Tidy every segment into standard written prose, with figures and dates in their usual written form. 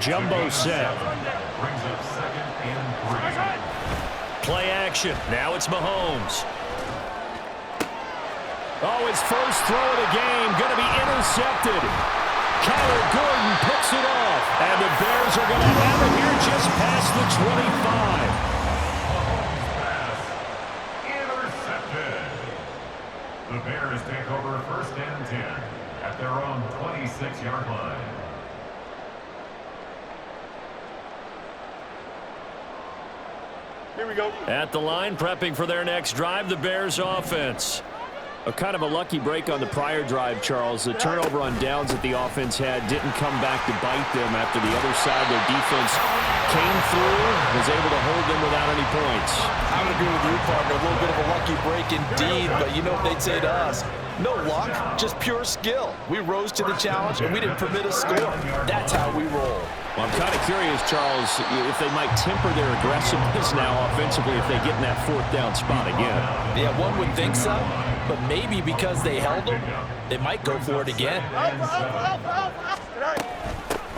Jumbo set. Play action. Now it's Mahomes. Oh, his first throw of the game going to be intercepted. Kyler Gordon picks it off. And the Bears are going to have it here just past the 25. The Bears take over 1st and 10 at their own 26-yard line. Here we go. At the line, prepping for their next drive, the Bears offense. A kind of a lucky break on the prior drive, Charles. The turnover on downs that the offense had didn't come back to bite them after the other side. Their defense came through, was able to hold them without any points. I would agree with you, partner. A little bit of a lucky break indeed, but you know what they'd say to us? No luck, just pure skill. We rose to the challenge, and we didn't permit a score. That's how we roll. Well, I'm kind of curious, Charles, if they might temper their aggressiveness now offensively if they get in that 4th down spot again. Yeah, one would think so, but maybe because they held them, they might go for it again.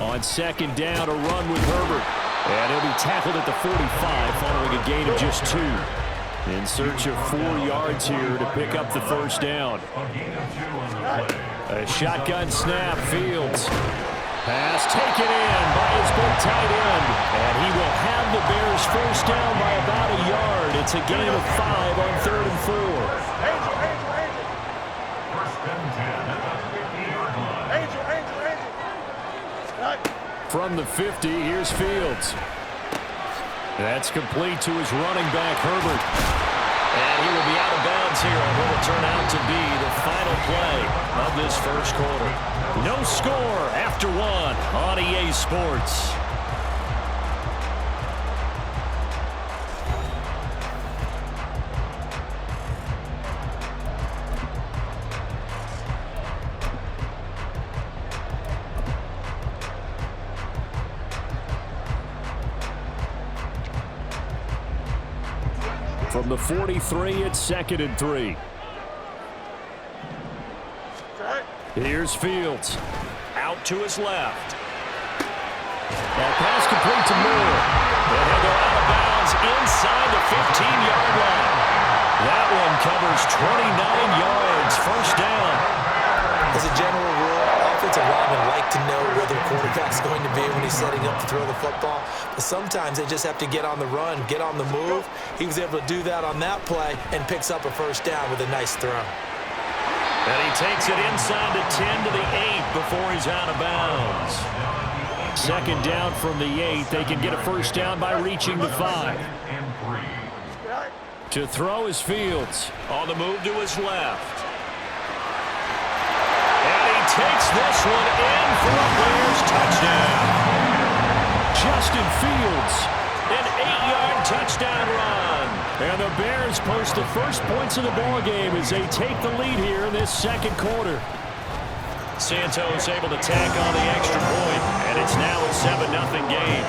On 2nd down, a run with Herbert. And he'll be tackled at the 45 following a gain of just 2. In search of 4 yards here to pick up the 1st down. A shotgun snap, Fields. Pass taken in by his big tight end. And he will have the Bears 1st down by about a yard. It's a gain of 5 on 3rd and 4. From the 50, here's Fields. That's complete to his running back, Herbert. And he will be out of bounds here on what will turn out to be the final play of this 1st quarter. No score after 1 on EA Sports. From the 43, it's 2nd and 3. Here's Fields. Out to his left. That pass complete to Moore. And he'll go out of bounds inside the 15-yard line. That one covers 29 yards. 1st down. As a general rule, offensive linemen like to know where their quarterback's going to be when he's setting up to throw the football. But sometimes they just have to get on the run, get on the move. He was able to do that on that play and picks up a 1st down with a nice throw. And he takes it inside the 10 to the 8 before he's out of bounds. 2nd down from the 8. They can get a 1st down by reaching the 5. To throw is Fields. On the move to his left. And he takes this one in for a Bears touchdown. Justin Fields, an 8-yard touchdown run. And the Bears post the first points of the ball game as they take the lead here in this 2nd quarter. Santos able to tack on the extra point, and it's now a 7-0 game.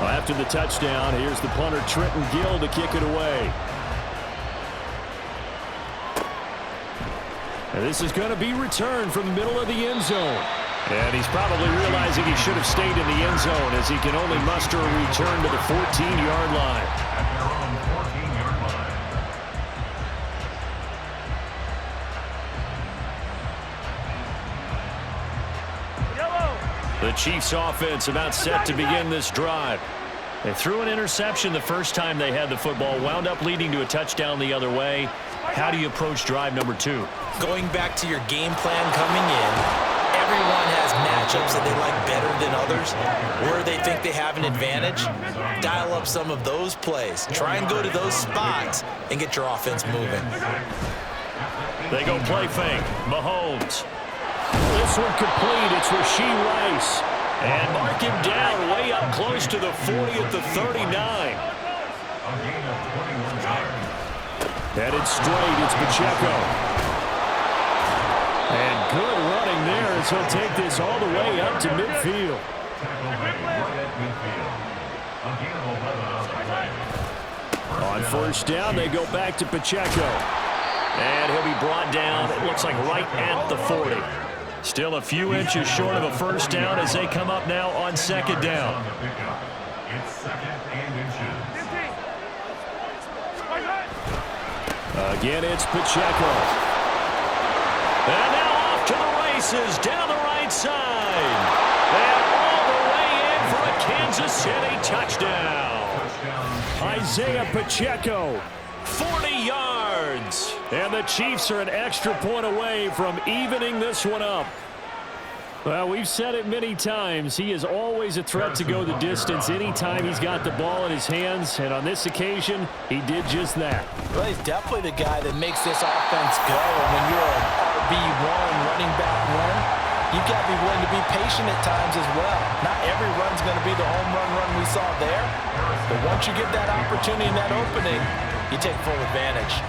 Well, after the touchdown, here's the punter Trenton Gill to kick it away. And this is going to be returned from the middle of the end zone. And he's probably realizing he should have stayed in the end zone as he can only muster a return to the 14-yard line. At their own 14-yard line. The Chiefs offense about set to begin this drive. They threw an interception the first time they had the football, wound up leading to a touchdown the other way. How do you approach drive number 2? Going back to your game plan coming in, everyone has matchups that they like better than others. Where they think they have an advantage, dial up some of those plays. Try and go to those spots and get your offense moving. They go play fake. Mahomes. This one complete. It's Rashee Rice. And mark him down way up close to the 40 at the 39. Headed straight, it's Pacheco. And good running there as he'll take this all the way up to midfield. On first down, they go back to Pacheco. And he'll be brought down, it looks like right at the 40. Still a few inches short of a first down as they come up now on second down. It's second and inches. Again, it's Pacheco. And now off to the races down the right side. And all the way in for a Kansas City touchdown. Isaiah Pacheco, 40 yards. And the Chiefs are an extra point away from evening this one up. Well, we've said it many times. He is always a threat to go the distance anytime he's got the ball in his hands. And on this occasion, he did just that. Well, he's definitely the guy that makes this offense go. And when you're an RB1 running back one, you've got to be willing to be patient at times as well. Not every run's going to be the home run we saw there. But once you get that opportunity and that opening, you take full advantage.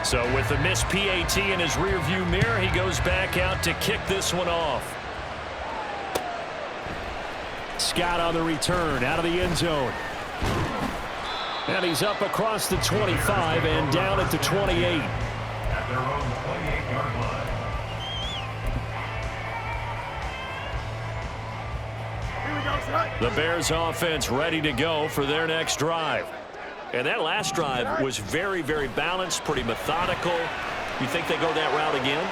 So with the missed PAT in his rearview mirror, he goes back out to kick this one off. Scott on the return, out of the end zone. And he's up across the 25 and down at the 28. At their own 28-yard line. The Bears offense ready to go for their next drive. And that last drive was very, very balanced, pretty methodical. You think they go that route again?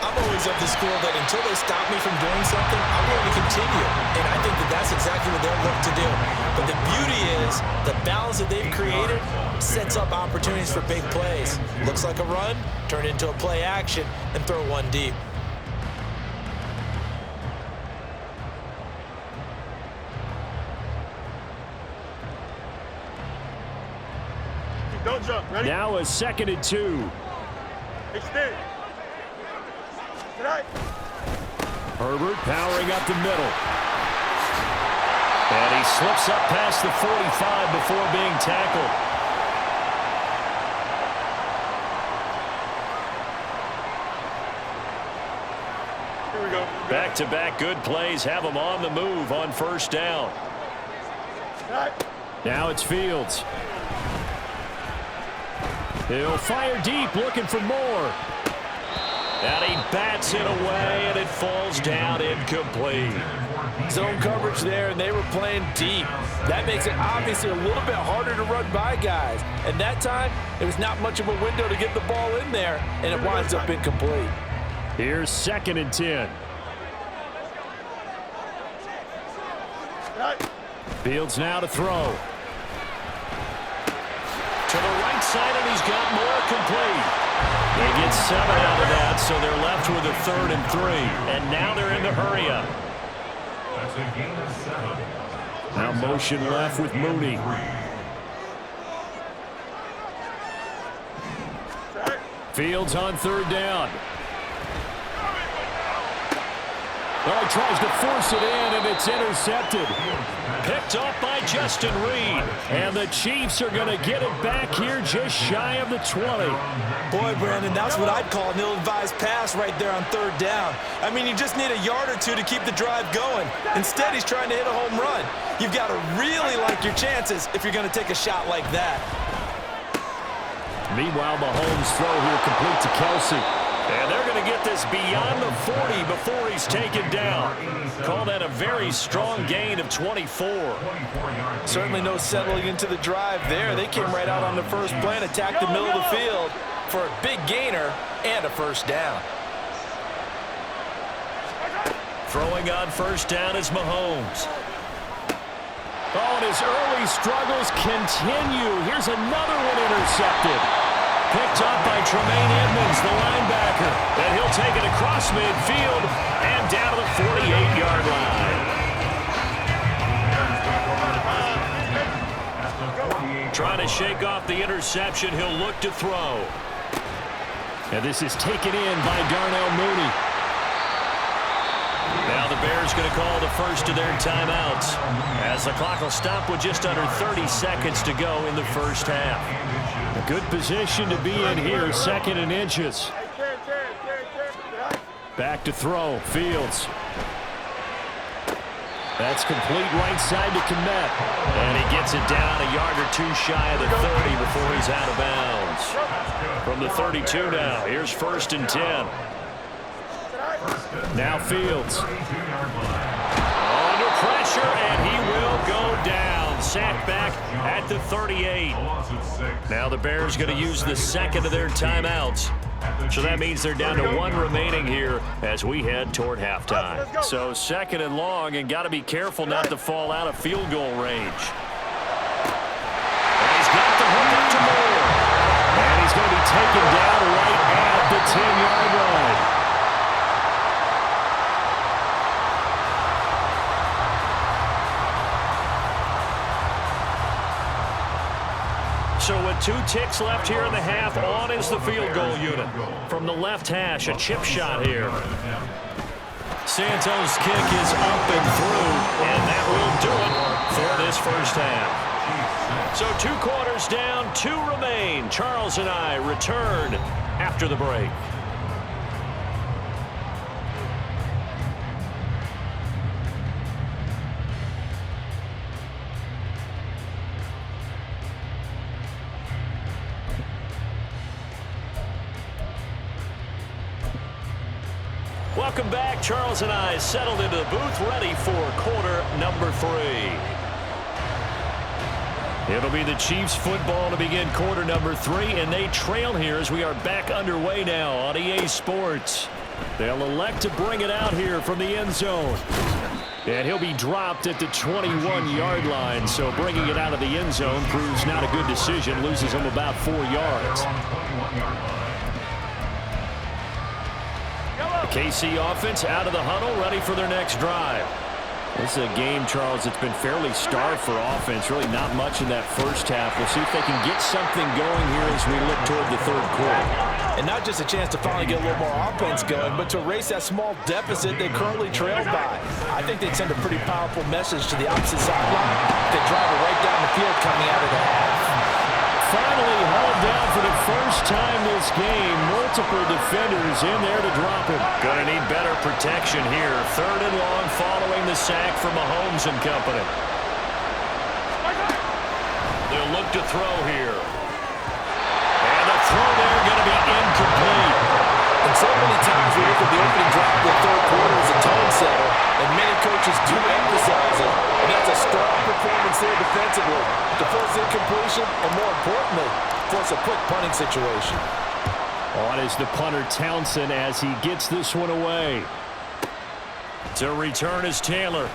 I'm always of the school that until they stop me from doing something, I'm going to continue. And I think that that's exactly what they'll look to do. But the beauty is the balance that they've created sets up opportunities for big plays. Looks like a run, turn into a play action, and throw one deep. Don't jump. Ready? Now a 2nd and 2. Extend. Tonight. Herbert powering up the middle. And he slips up past the 45 before being tackled. Here we go. Back-to-back good plays have him on the move on first down. Tonight. Now it's Fields. He'll fire deep, looking for more. And he bats it away, and it falls down incomplete. Zone coverage there, and they were playing deep. That makes it obviously a little bit harder to run by guys. And that time, it was not much of a window to get the ball in there, and it winds up incomplete. Here's 2nd and 10. Tonight. Fields now to throw. To the right side, and he's got more complete. He gets 7 out of that, so they're left with a 3rd and 3. And now they're in the hurry-up. That's a gain of 7. Now motion left with Mooney. Fields on 3rd down. Well, he tries to force it in, and it's intercepted. Picked off by Justin Reed. And the Chiefs are going to get it back here just shy of the 20. Boy, Brandon, that's what I'd call an ill-advised pass right there on 3rd down. I mean, you just need a yard or two to keep the drive going. Instead, he's trying to hit a home run. You've got to really like your chances if you're going to take a shot like that. Meanwhile, Mahomes' throw here complete to Kelsey. And they're going to get this beyond the 40 before he's taken down. Call that a very strong gain of 24. Certainly no settling into the drive there. They came right out on the first play and attacked the middle of the field for a big gainer and a first down. Throwing on first down is Mahomes. Oh, and his early struggles continue. Here's another one intercepted. Picked up by Tremaine Edmonds, the linebacker. And he'll take it across midfield and down to the 48-yard line. Trying to shake off the interception. He'll look to throw. And this is taken in by Darnell Mooney. Now the Bears going to call the first of their timeouts as the clock will stop with just under 30 seconds to go in the first half. A good position to be in here, 2nd and inches. Back to throw, Fields. That's complete right side to Komet. And he gets it down a yard or two shy of the 30 before he's out of bounds. From the 32 now, here's 1st and 10. Now Fields. Under pressure, and he will go down. Sacked back at the 38. Now the Bears going to use the second of their timeouts. So that means they're down to 1 remaining here as we head toward halftime. So 2nd and long, and got to be careful not to fall out of field goal range. And he's got the hook up to Moore. And he's going to be taken down right at the 10-yard line. So with 2 ticks left here in the half, on is the field goal unit. From the left hash, a chip shot here. Santos' kick is up and through, and that will do it for this first half. So 2 quarters down, 2 remain. Charles and I return after the break. Welcome back. Charles and I settled into the booth, ready for quarter number 3. It'll be the Chiefs football to begin quarter number 3, and they trail here as we are back underway now on EA Sports. They'll elect to bring it out here from the end zone. And he'll be dropped at the 21-yard line, so bringing it out of the end zone proves not a good decision, loses him about 4 yards. The KC offense out of the huddle, ready for their next drive. This is a game, Charles, it's been fairly starved for offense. Really not much in that first half. We'll see if they can get something going here as we look toward the 3rd quarter. And not just a chance to finally get a little more offense going, but to erase that small deficit they currently trailed by. I think they'd send a pretty powerful message to the opposite sideline. They drive it right down the field coming out of the half. Finally hauled down for the first time this game. Multiple defenders in there to drop him. Gonna need better protection here. 3rd and long following the sack from Mahomes and company. They'll look to throw here. And the throw there going to be incomplete. And so many times we look at the opening drive of the 3rd quarter as a tone setter, and many coaches do emphasize it. And that's a strong performance there defensively to force incompletion, and more importantly, force a quick punting situation. On is the punter Townsend as he gets this one away. To return is Taylor.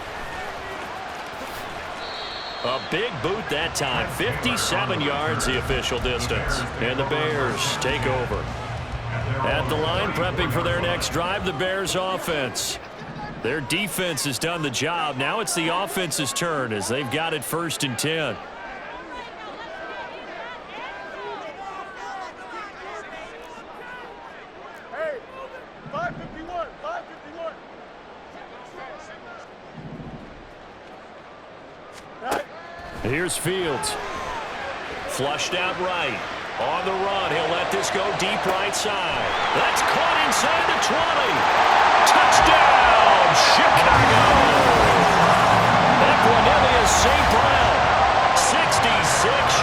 A big boot that time. 57 yards the official distance. And the Bears take over. At the line, prepping for their next drive, the Bears offense. Their defense has done the job. Now it's the offense's turn as they've got it 1st and 10. Hey, 551, 551. Here's Fields. Flushed out right. On the run, he'll let this go deep right side. That's caught inside the 20. Touchdown, Chicago! Equanimous St. Brown, 66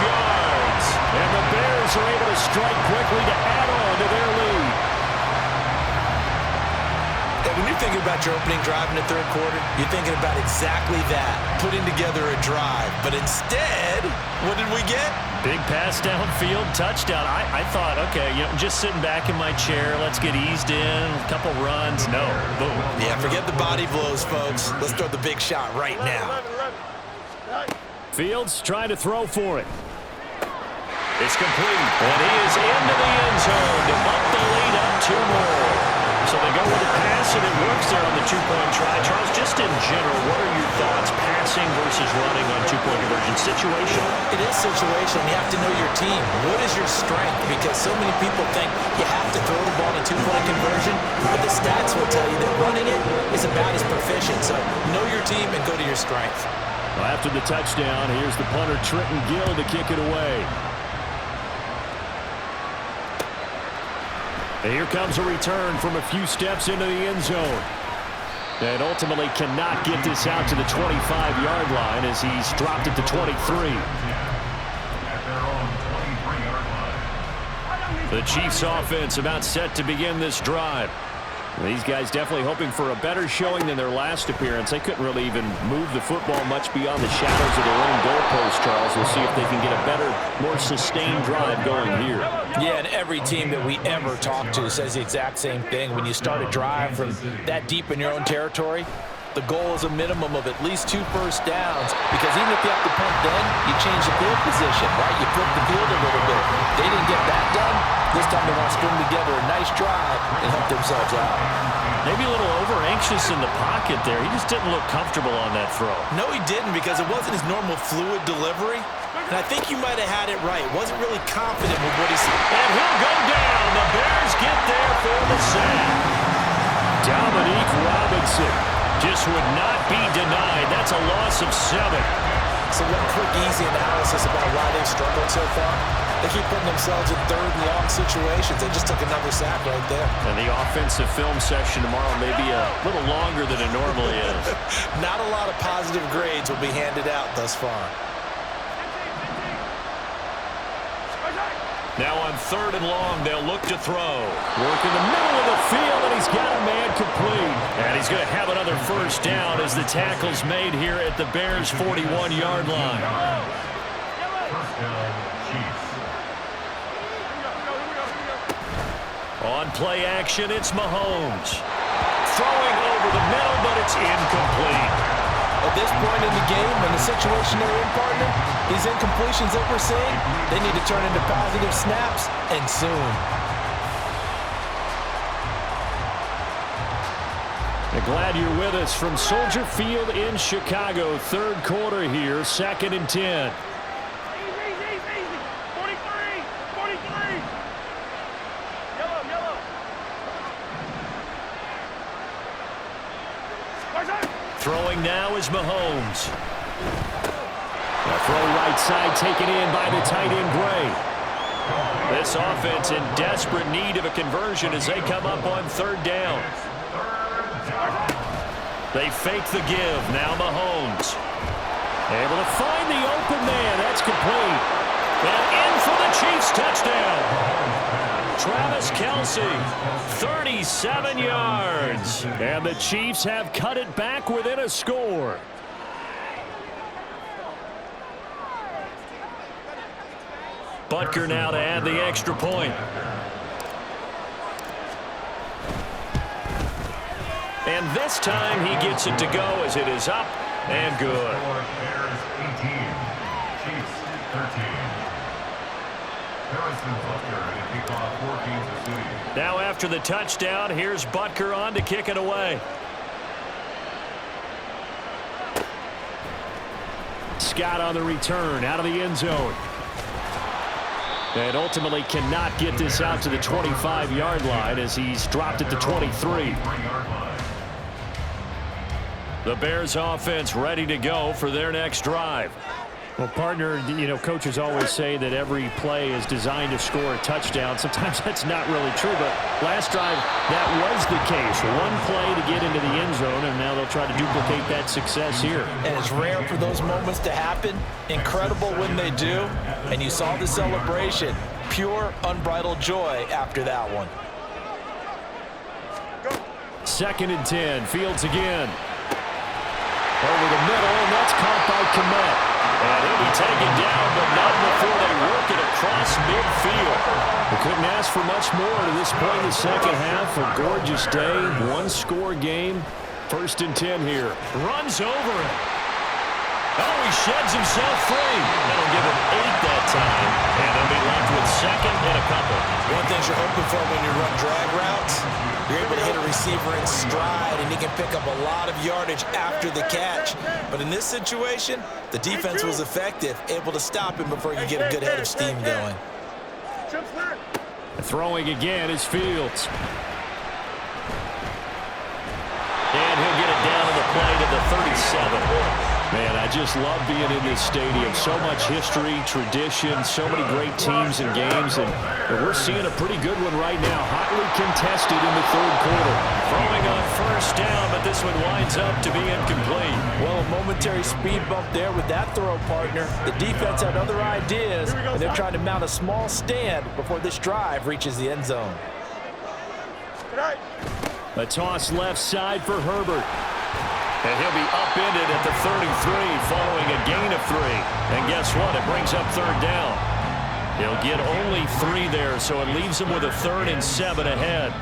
yards. And the Bears are able to strike quickly to add on to their lead. And when you're thinking about your opening drive in the 3rd quarter, you're thinking about exactly that, putting together a drive. But instead, what did we get? Big pass downfield, touchdown. I thought, okay, just sitting back in my chair, let's get eased in, a couple runs. No, boom. Yeah, forget the body blows, folks. Let's throw the big shot right now. Fields trying to throw for it. It's complete, and he is into the end zone to bump the lead up 2 more. So they go with a pass, and it works there on the 2-point try. Charles, just in general, what are your thoughts, passing versus running on 2-point conversion? Situational? It is situational. You have to know your team. What is your strength? Because so many people think you have to throw the ball in a 2-point conversion, but the stats will tell you that running it is about as proficient. So know your team and go to your strength. Well, after the touchdown, here's the punter, Trenton Gill, to kick it away. And here comes a return from a few steps into the end zone. And ultimately cannot get this out to the 25-yard line as he's dropped it to 23. At their own 23-yard line. The Chiefs offense about set to begin this drive. These guys definitely hoping for a better showing than their last appearance. They couldn't really even move the football much beyond the shadows of their own goalpost, Charles. We'll see if they can get a better, more sustained drive going here. Yeah, and every team that we ever talk to says the exact same thing. When you start a drive from that deep in your own territory, the goal is a minimum of at least 2 first downs, because even if you have to punt then, you change the field position, right? You flip the field a little bit. They didn't get that done. This time they want to string together a nice drive and help themselves out. Maybe a little over-anxious in the pocket there. He just didn't look comfortable on that throw. No, he didn't, because it wasn't his normal fluid delivery. And I think you might have had it right. Wasn't really confident with what he said. And he'll go down. The Bears get there for the sack. Dominique Robinson just would not be denied. That's a loss of 7. So one quick, easy analysis about why they've struggled so far. They keep putting themselves in third and long situations. They just took another sack right there. And the offensive film session tomorrow may be a little longer than it normally is. Not a lot of positive grades will be handed out thus far. Now on 3rd and long, they'll look to throw. Work in the middle of the field, and he's got a man complete. And he's going to have another first down as the tackle's made here at the Bears' 41-yard line. First down, Chiefs. On play action, it's Mahomes. Throwing over the middle, but it's incomplete. At this point in the game, in the situation they're in, partner, these incompletions that we're seeing, they need to turn into positive snaps, and soon. Glad you're with us from Soldier Field in Chicago. 3rd quarter here, 2nd and 10. Easy, easy, easy. 43, 43. Yellow, yellow. Throwing now is Mahomes. The throw right side taken in by the tight end Gray. This offense in desperate need of a conversion as they come up on 3rd down. They fake the give. Now Mahomes. Able to find the open man. That's complete. And in for the Chiefs touchdown. Travis Kelce, 37 yards. And the Chiefs have cut it back within a score. Butker now to add the extra point. And this time he gets it to go as it is up and good. Bears 18, Chiefs 13. Harrison Butker to kick off for Kansas City. Now after the touchdown, here's Butker on to kick it away. Scott on the return out of the end zone. And ultimately cannot get this out to the 25-yard line as he's dropped it to 23. The Bears offense ready to go for their next drive. Well, partner, you know, coaches always say that every play is designed to score a touchdown. Sometimes that's not really true, but last drive, that was the case. One play to get into the end zone, and now they'll try to duplicate that success here. And it's rare for those moments to happen. Incredible when they do. And you saw the celebration. Pure, unbridled joy after that one. 2nd and 10. Fields again. Over the middle, and that's caught by Kmet. And he'll be taken down, but not before they work it across midfield. They couldn't ask for much more to this point in the second half. A gorgeous day, one-score game. 1st and 10 here. Runs over it. Oh, he sheds himself free. That'll give him 8 that time. And they'll be left with 2nd and a couple. One thing you're hoping for when you run drag routes, you're able to hit a receiver in stride, and he can pick up a lot of yardage after the catch. But in this situation, the defense was effective, able to stop him before he could get a good head of steam going. Throwing again is Fields. And he'll get it down to the play to the 37. Man, I just love being in this stadium. So much history, tradition, so many great teams and games, and we're seeing a pretty good one right now. Hotly contested in the third quarter. Throwing on first down, but this one winds up to be incomplete. Well, a momentary speed bump there with that throw, partner. The defense had other ideas, and they're trying to mount a small stand before this drive reaches the end zone. A toss left side for Herbert. And he'll be upended at the 33 following a gain of 3. And guess what? It brings up third down. He'll get only 3 there, so it leaves him with a 3rd and 7 ahead.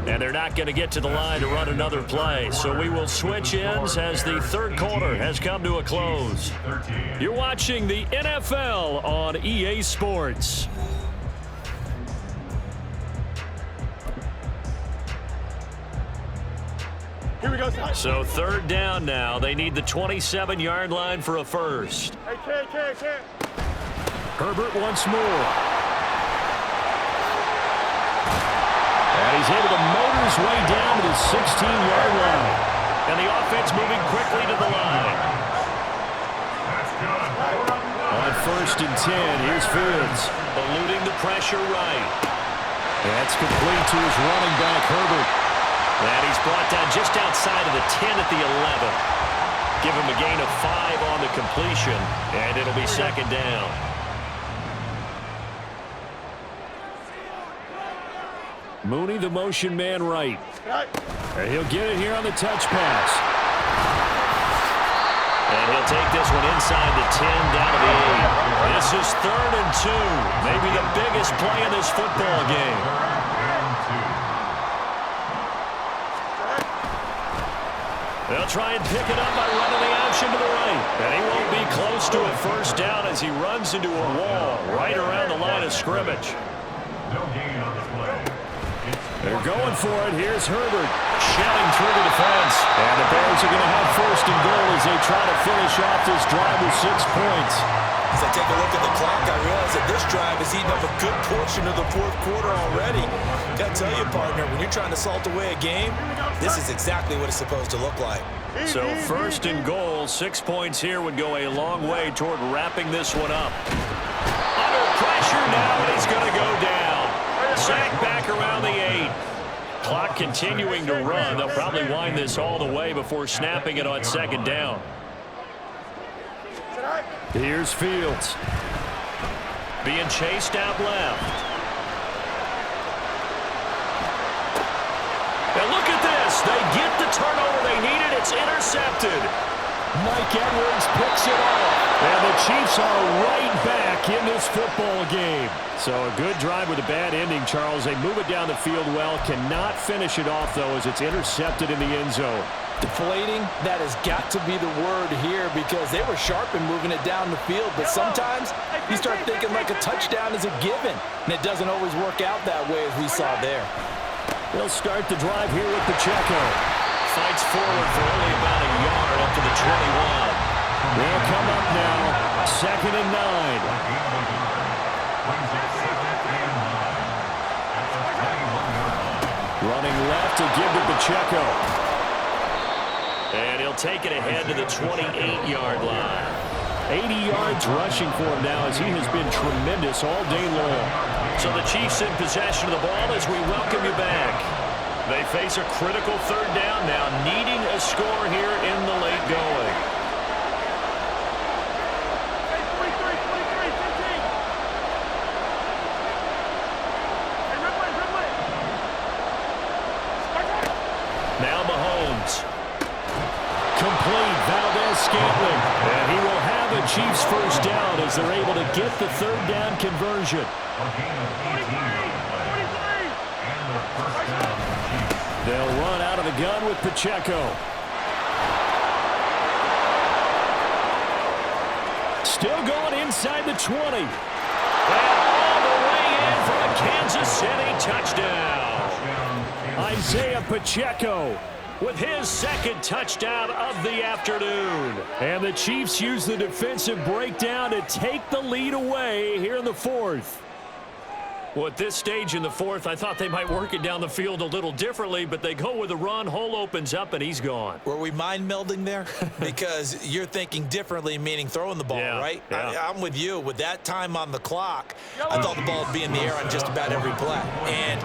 And they're not going to get to the line to run another play. So we will switch ends as the third quarter has come to a close. You're watching the NFL on EA Sports. Here we go, son. So third down now. They need the 27-yard line for a first. Hey, can't. Herbert once more. And he's able to motor his way down to the 16-yard line. And the offense moving quickly to the line. On first and 10, here's Fields. Eluding the pressure right. That's complete to his running back, Herbert. And he's brought down just outside of the 10 at the 11. Give him a gain of 5 on the completion, and it'll be second down. Mooney, the motion man right. And he'll get it here on the touch pass. And he'll take this one inside the 10, down to the 8. This is 3rd and 2. Maybe the biggest play in this football game. They'll try and pick it up by running the option to the right. And he won't be close to a first down as he runs into a wall right around the line of scrimmage. No gain on the play. They're going for it. Here's Herbert shelling through the defense. And the Bears are going to have first and goal as they try to finish off this drive with 6 points. As I take a look at the clock, I realize that this drive has eaten up a good portion of the fourth quarter already. Got to tell you, partner, when you're trying to salt away a game, this is exactly what it's supposed to look like. So first and goal, 6 points here would go a long way toward wrapping this one up. Under pressure now, and he's going to go down. Sack back around the 8. Clock continuing to run. They'll probably wind this all the way before snapping it on second down. Here's Fields. Being chased out left. And look at this. They get the turnover they needed. It's intercepted. Mike Edwards picks it off. And the Chiefs are right back in this football game. So a good drive with a bad ending, Charles. They move it down the field well. Cannot finish it off, though, as it's intercepted in the end zone. Deflating, that has got to be the word here because they were sharp in moving it down the field, but sometimes you start thinking like a touchdown is a given, and it doesn't always work out that way as we saw there. They'll start the drive here with Pacheco. Fights forward for only about a yard up to the 21. They'll come up now, 2nd and 9. Running left to give to Pacheco. And he'll take it ahead to the 28-yard line. 80 yards rushing for him now as he has been tremendous all day long. So the Chiefs in possession of the ball as we welcome you back. They face a critical third down now, needing a score here in the late going. Now Mahomes. Complete, Valdez-Scantling. And he will have a Chiefs first down as they're able to get the third down conversion. They'll run out of the gun with Pacheco. Still going inside the 20. And all the way in for a Kansas City touchdown. Isaiah Pacheco with his 2nd touchdown of the afternoon. And the Chiefs use the defensive breakdown to take the lead away here in the 4th. Well, at this stage in the fourth, I thought they might work it down the field a little differently, but they go with a run. Hole opens up, and he's gone. Were we mind melding there? Because you're thinking differently, meaning throwing the ball, right? Yeah. I'm with you. With that time on the clock, I thought the ball would be in the air on just about every play. And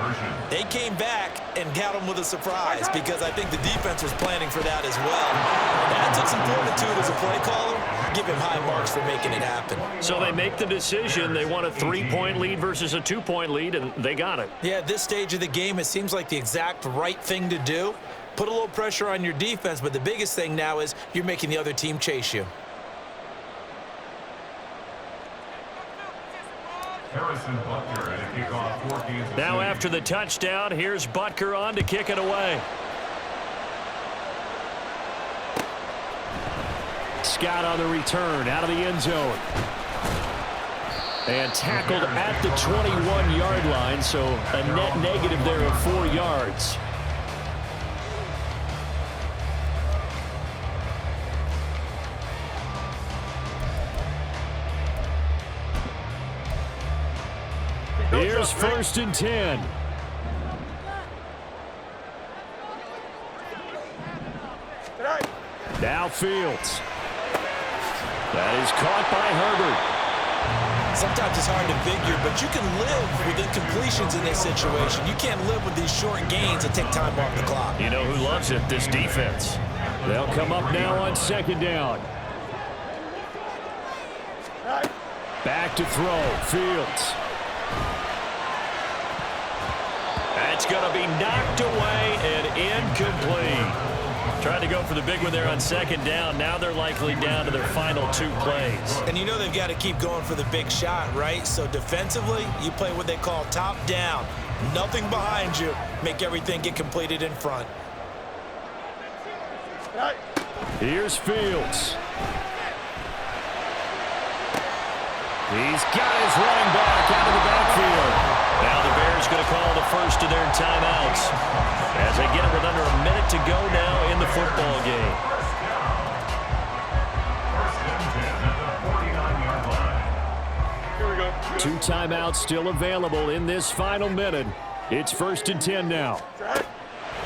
they came back and got them with a surprise because I think the defense was planning for that as well. That took some fortitude as a play caller. Give him high marks for making it happen. So they make the decision. They want a 3-point lead versus a 2-point lead, and they got it. Yeah, at this stage of the game, it seems like the exact right thing to do. Put a little pressure on your defense, but the biggest thing now is you're making the other team chase you. Harrison Butker at a kickoff for Kansas City. Now after the touchdown, here's Butker on to kick it away. Scott on the return out of the end zone. And tackled at the 21-yard line, so a net negative there of 4 yards. Here's 1st and 10. Now Fields. That is caught by Herbert. Sometimes it's hard to figure, but you can live with incompletions in this situation. You can't live with these short gains that take time off the clock. You know who loves it? This defense. They'll come up now on 2nd down. Back to throw. Fields. That's going to be knocked away and incomplete. Tried to go for the big one there on 2nd down. Now they're likely down to their final 2 plays. And you know they've got to keep going for the big shot, right? So defensively, you play what they call top down. Nothing behind you. Make everything get completed in front. Here's Fields. He's got his running back out of the backfield. Now the Bears going to call the first of their timeouts as they get it with under a minute to go now in the football game. Here we go. 2 timeouts still available in this final minute. It's 1st and 10 now.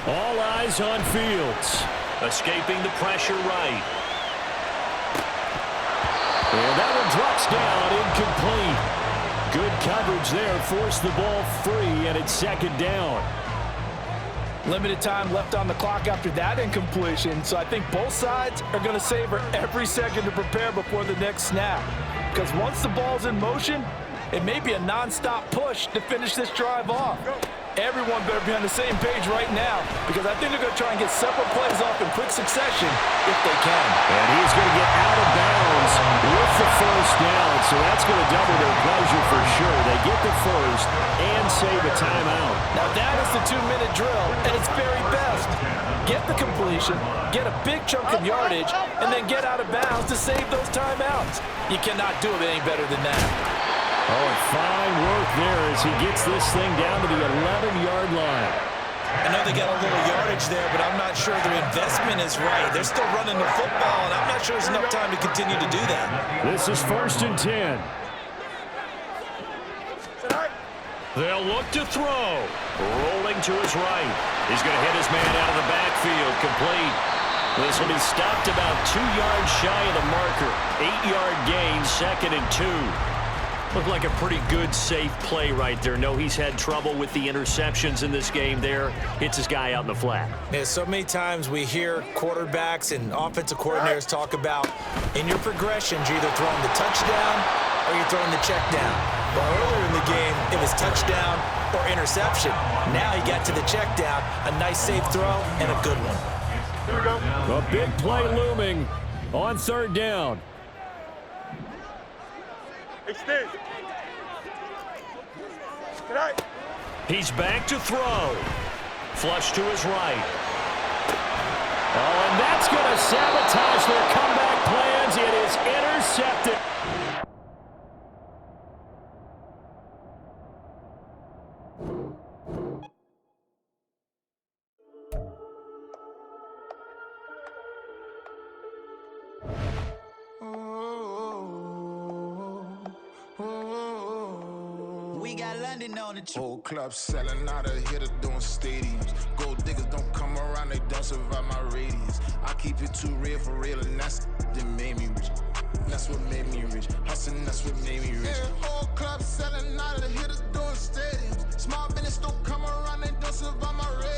All eyes on Fields. Escaping the pressure right. And that one drops down, incomplete. Good coverage there, forced the ball free, and it's 2nd down. Limited time left on the clock after that incompletion, so I think both sides are going to savor every second to prepare before the next snap. Because once the ball's in motion, it may be a non-stop push to finish this drive off. Everyone better be on the same page right now, because I think they're going to try and get several plays off in quick succession if they can. And he's going to get out of bounds with the 1st down, so that's going to double their pleasure for sure. They get the 1st and save a timeout. Now that is the 2-minute drill at its very best. Get the completion, get a big chunk of yardage, and then get out of bounds to save those timeouts. You cannot do it any better than that. Oh, fine work there as he gets this thing down to the 11-yard line. I know they got a little yardage there, but I'm not sure their investment is right. They're still running the football, and I'm not sure there's enough time to continue to do that. This is 1st and 10. They'll look to throw. Rolling to his right. He's going to hit his man out of the backfield. Complete. This will be stopped about 2 yards shy of the marker. 8-yard gain, 2nd and 2. Looked like a pretty good, safe play right there. No, he's had trouble with the interceptions in this game there. Hits his guy out in the flat. Yeah, so many times we hear quarterbacks and offensive coordinators talk about in your progressions, you're either throwing the touchdown or you're throwing the check down. Well, earlier in the game, it was touchdown or interception. Now he got to the check down, a nice safe throw, and a good one. Here we go. A big play looming on 3rd down. Extend. He's back to throw. Flush to his right. Oh, and that's going to sabotage their comeback plans. It is intercepted. We got London. standing on the truth. Whole club selling out of hitter doing stadiums. Gold diggers don't come around, they don't survive my radius. I keep it too real for real, and that's that made me rich. That's what made me rich. Hustling, that's what made me rich. Yeah, whole club selling out of hitter doing stadiums. Small business don't come around, they don't survive my radius.